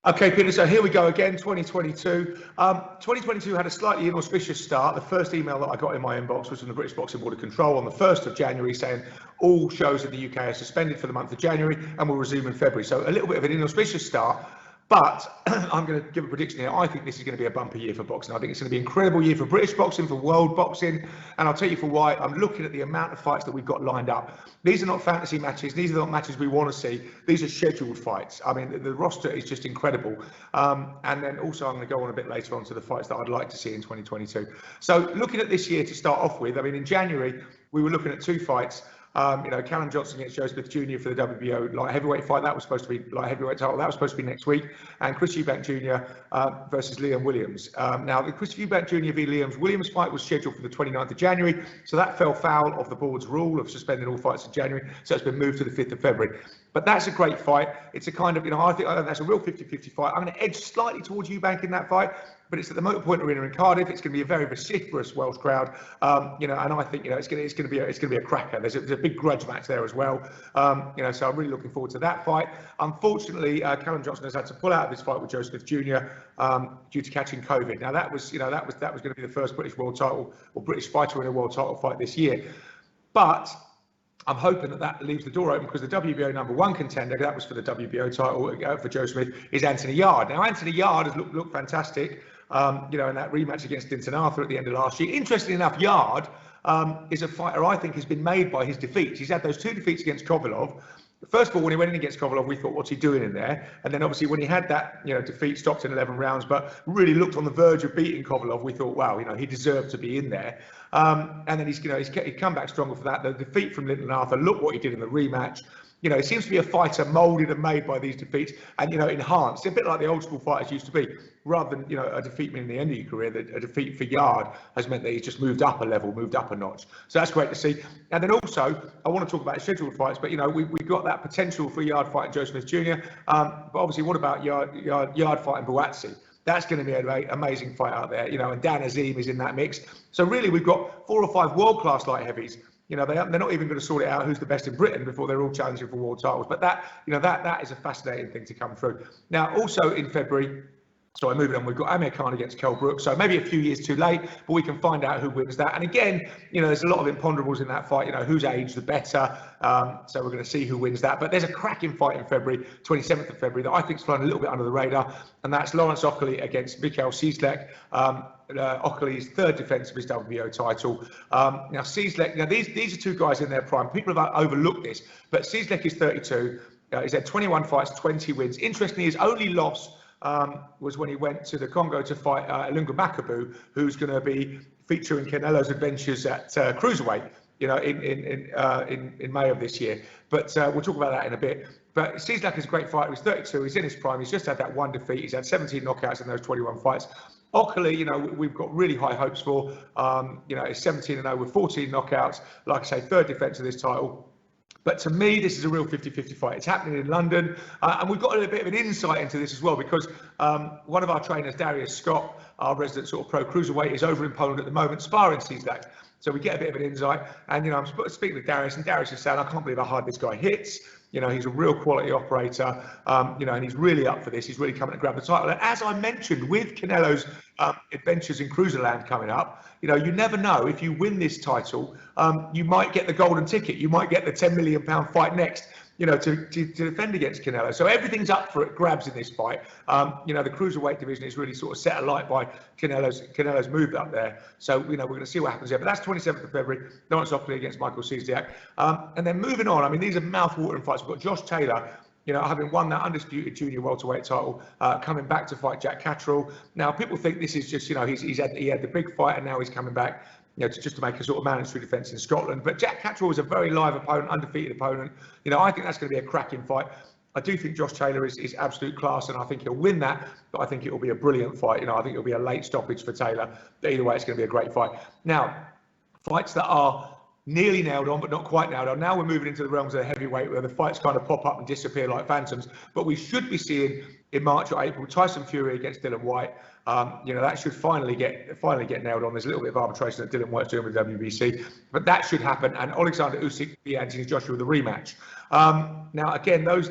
Okay, Peter, so here we go again, 2022. 2022 had a slightly inauspicious start. The first email that I got in my inbox was from the British Boxing Board of Control on the 1st of January saying all shows in the UK are suspended for the month of January and will resume in February. So a little bit of an inauspicious start. But I'm going to give a prediction here. I think this is going to be a bumper year for boxing. I think it's going to be an incredible year for British boxing, for world boxing. And I'll tell you for why. I'm looking at the amount of fights that we've got lined up. These are not fantasy matches. These are not matches we want to see. These are scheduled fights. I mean, the roster is just incredible. And then also I'm going to go on a bit later on to the fights that I'd like to see in 2022. So looking at this year to start off with, I mean, in January, we were looking at two fights. Callum Johnson against Joe Smith Jr. for the WBO light heavyweight fight. That was supposed to be light heavyweight title. That was supposed to be next week. And Chris Eubank Jr. Versus Liam Williams. Now, the Chris Eubank Jr. v. Williams fight was scheduled for the 29th of January. So that fell foul of the board's rule of suspending all fights in January. So it's been moved to the 5th of February. But that's a great fight. It's a kind of, I think that's a real 50-50 fight. I'm going to edge slightly towards Eubank in that fight. But it's at the Motor Point Arena in Cardiff. It's going to be a very vociferous Welsh crowd, and I think it's going to be a cracker. There's a big grudge match there as well, So I'm really looking forward to that fight. Unfortunately, Callum Johnson has had to pull out of this fight with Joe Smith Jr. Due to catching COVID. Now that was going to be the first British world title or British fighter in a world title fight this year, but I'm hoping that leaves the door open because the WBO #1 contender, that was for the WBO title for Joe Smith, is Anthony Yarde. Now, Anthony Yarde has looked fantastic, in that rematch against Dinton Arthur at the end of last year. Interestingly enough, Yarde is a fighter I think has been made by his defeats. He's had those two defeats against Kovalov. First of all, when he went in against Kovalov, we thought, what's he doing in there? And then obviously when he had that, defeat, stopped in 11 rounds, but really looked on the verge of beating Kovalov, we thought, wow, he deserved to be in there. And then he's come back stronger for that. The defeat from Dinton Arthur, look what he did in the rematch. He seems to be a fighter moulded and made by these defeats and, enhanced, a bit like the old school fighters used to be, rather than, a defeat meaning the end of your career. A defeat for Yarde has meant that he's just moved up a level, moved up a notch. So that's great to see. And then also, I want to talk about scheduled fights, but, we've got that potential for Yarde fighting Joe Smith Jr. But obviously, what about Yarde fighting Buatsi? That's going to be an amazing fight out there, and Dan Azim is in that mix. So really, we've got 4 or 5 world-class light heavies. They're not even going to sort it out who's the best in Britain before they're all challenging for world titles. But that is a fascinating thing to come through. Now, also in February, moving on, we've got Amir against Kell Brook. So maybe a few years too late, but we can find out who wins that. And again, there's a lot of imponderables in that fight. Who's aged the better. So we're going to see who wins that. But there's a cracking fight in February, 27th of February, that I think is flying a little bit under the radar. And that's Lawrence Ocala against Mikhail Sislek. Ocala's third defence of his WBO title. Now Sislek, these are two guys in their prime. People have overlooked this, but Sislek is 32. He's had 21 fights, 20 wins. Interestingly, his only loss was when he went to the Congo to fight Ilunga Makabu, who's going to be featuring Canelo's adventures at cruiserweight, in May of this year. But we'll talk about that in a bit. But Sislek is a great fighter. He's 32. He's in his prime. He's just had that one defeat. He's had 17 knockouts in those 21 fights. Ocala, we've got really high hopes for. It's 17-0 with 14 knockouts. Like I say, third defence of this title. But to me, this is a real 50-50 fight. It's happening in London. And we've got a little bit of an insight into this as well, because one of our trainers, Darius Scott, our resident sort of pro cruiserweight, is over in Poland at the moment, sparring Sislek. So we get a bit of an insight. And, I'm speaking to Darius, and Darius is saying, I can't believe how hard this guy hits. He's a real quality operator, and he's really up for this. He's really coming to grab the title. And as I mentioned, with Canelo's adventures in Cruiserland coming up, you never know. If you win this title, you might get the golden ticket. You might get the £10 million fight next, to defend against Canelo. So everything's up for grabs in this fight. The cruiserweight division is really sort of set alight by Canelo's move up there. So, we're going to see what happens there. But that's 27th of February, Lawrence Ocala against Michael Sislek. And then moving on, these are mouth-watering fights. We've got Josh Taylor, having won that undisputed junior welterweight title, coming back to fight Jack Catterall. Now, people think this is just, he had the big fight and now he's coming back, just to make a sort of mandatory defence in Scotland. But Jack Catterall is a very live opponent, undefeated opponent. I think that's going to be a cracking fight. I do think Josh Taylor is absolute class, and I think he'll win that. But I think it will be a brilliant fight. I think it'll be a late stoppage for Taylor. But either way, it's going to be a great fight. Now, fights that are nearly nailed on, but not quite nailed on. Now we're moving into the realms of the heavyweight, where the fights kind of pop up and disappear like phantoms. But we should be seeing in March or April Tyson Fury against Dylan White. That should finally get nailed on. There's a little bit of arbitration that Dylan White's doing with the WBC, but that should happen. And Alexander Usyk v Anthony Joshua, the rematch. Now again, those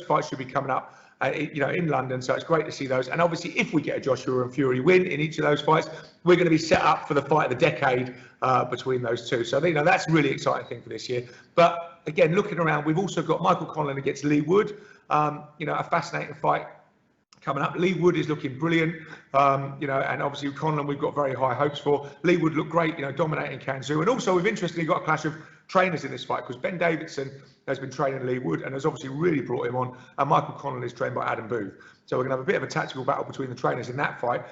fights should be coming up in London. So it's great to see those. And obviously, if we get a Joshua and Fury win in each of those fights, we're going to be set up for the fight of the decade between those two. So that's a really exciting thing for this year. But again, looking around, we've also got Michael Conlon against Lee Wood. A fascinating fight coming up. Lee Wood is looking brilliant, and obviously Conlon we've got very high hopes for. Lee Wood looked great, dominating Kanzu. And also we've interestingly got a clash of trainers in this fight, because Ben Davidson has been training Lee Wood and has obviously really brought him on, and Michael Conlon is trained by Adam Booth. So we're going to have a bit of a tactical battle between the trainers in that fight.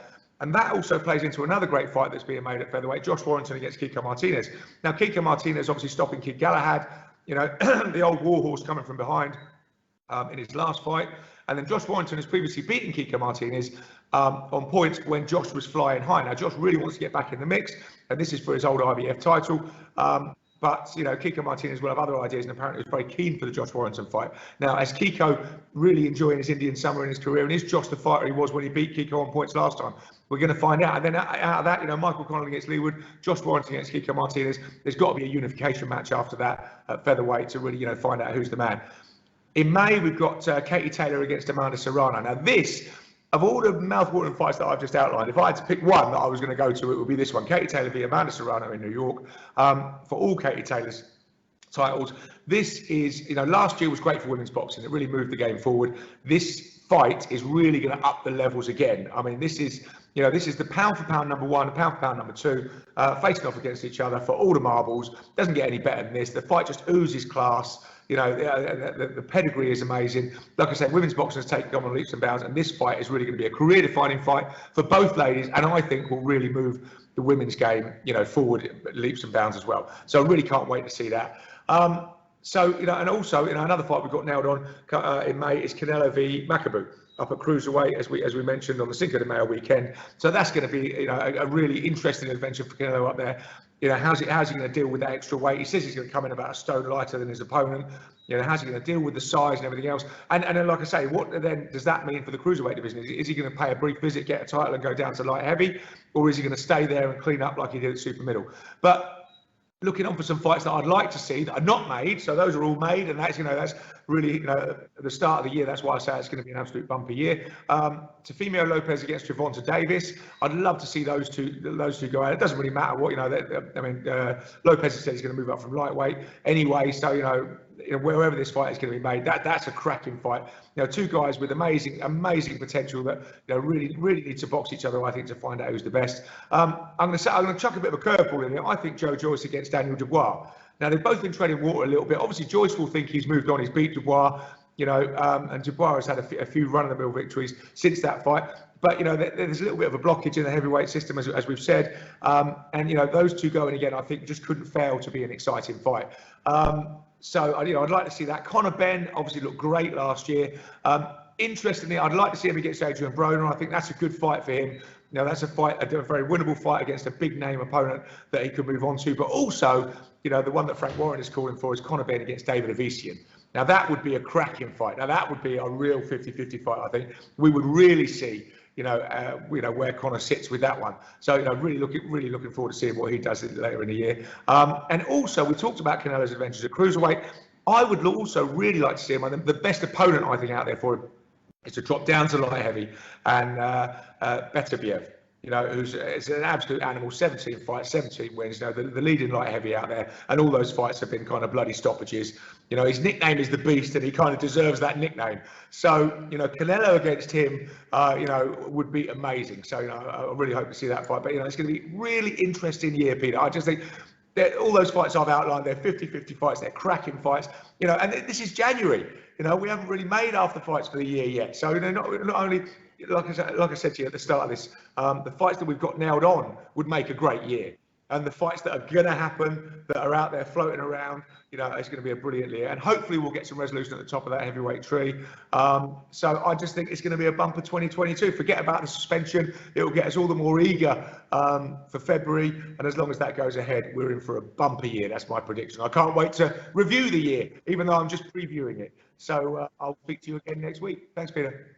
And that also plays into another great fight that's being made at featherweight, Josh Warrington against Kiko Martinez. Now, Kiko Martinez obviously stopping Kid Galahad, the old warhorse coming from behind in his last fight. And then Josh Warrington has previously beaten Kiko Martinez on points when Josh was flying high. Now, Josh really wants to get back in the mix, and this is for his old IBF title. But Kiko Martinez will have other ideas, and apparently was very keen for the Josh Warrington fight. Now, is Kiko really enjoying his Indian summer in his career, and is Josh the fighter he was when he beat Kiko on points last time? We're going to find out. And then out of that, Michael Conlon against Lee Wood, Josh Warrington against Kiko Martinez. There's got to be a unification match after that at featherweight to really, find out who's the man. In May, we've got Katie Taylor against Amanda Serrano. Now, this, of all the mouth-watering fights that I've just outlined, if I had to pick one that I was going to go to, it would be this one. Katie Taylor v Amanda Serrano in New York. For all Katie Taylor's titles, this is, last year was great for women's boxing. It really moved the game forward. This fight is really going to up the levels again. I mean, this is the pound for pound number one, pound for pound number two, facing off against each other for all the marbles. Doesn't get any better than this. The fight just oozes class. The pedigree is amazing. Like I said, women's boxing has taken on leaps and bounds, and this fight is really going to be a career-defining fight for both ladies, and I think will really move the women's game, forward leaps and bounds as well. So I really can't wait to see that. And also, another fight we've got nailed on in May is Canelo v Makabu up at cruiserweight, as we mentioned on the Cinco de Mayo weekend. So that's going to be a really interesting adventure for Canelo up there. How's he going to deal with that extra weight? He says he's going to come in about a stone lighter than his opponent. How's he going to deal with the size and everything else? And then, like I say, what then does that mean for the cruiserweight division? Is he going to pay a brief visit, get a title, and go down to light heavy, or is he going to stay there and clean up like he did at super middle? But looking on for some fights that I'd like to see that are not made, so those are all made, and that's that's really the start of the year. That's why I say it's going to be an absolute bumper year. Tefimio Lopez against Gervonta Davis. I'd love to see those two go out. It doesn't really matter what Lopez has said he's going to move up from lightweight anyway. So wherever this fight is going to be made, that's a cracking fight. Two guys with amazing potential that really need to box each other, I think, to find out who's the best. I'm going to chuck a bit of a curveball in here. I think Joyce against Daniel Jaguar. Now, they've both been treading water a little bit. Obviously, Joyce will think he's moved on. He's beat Jaguar, and Jaguar has had a few run-of-the-mill victories since that fight. But, there's a little bit of a blockage in the heavyweight system, as we've said. And, those two going again, I think, just couldn't fail to be an exciting fight. So, I'd like to see that. Conor Benn obviously looked great last year. Interestingly, I'd like to see him against Adrian Broner. I think that's a good fight for him. That's a very winnable fight against a big name opponent that he could move on to. But also, the one that Frank Warren is calling for is Conor Benn against David Avician. Now, that would be a cracking fight. Now, that would be a real 50-50 fight, I think. We would really see, where Conor sits with that one. So, really looking forward to seeing what he does later in the year. And also, we talked about Canelo's adventures at cruiserweight. I would also really like to see him. The best opponent, I think, out there for him is to drop down to light heavy, and Beterbiev, who's an absolute animal. 17 fights, 17 wins. The leading light heavy out there, and all those fights have been kind of bloody stoppages. His nickname is the Beast, and he kind of deserves that nickname. So, Canelo against him, would be amazing. So, I really hope to see that fight. But it's going to be a really interesting year, Peter. I just think all those fights I've outlined, they're 50-50 fights. They're cracking fights. And this is January. We haven't really made half the fights for the year yet. So, not only, like I said to you at the start of this, the fights that we've got nailed on would make a great year. And the fights that are going to happen, that are out there floating around, it's going to be a brilliant year. And hopefully we'll get some resolution at the top of that heavyweight tree. So I just think it's going to be a bumper 2022. Forget about the suspension. It will get us all the more eager for February. And as long as that goes ahead, we're in for a bumper year. That's my prediction. I can't wait to review the year, even though I'm just previewing it. So I'll speak to you again next week. Thanks, Peter.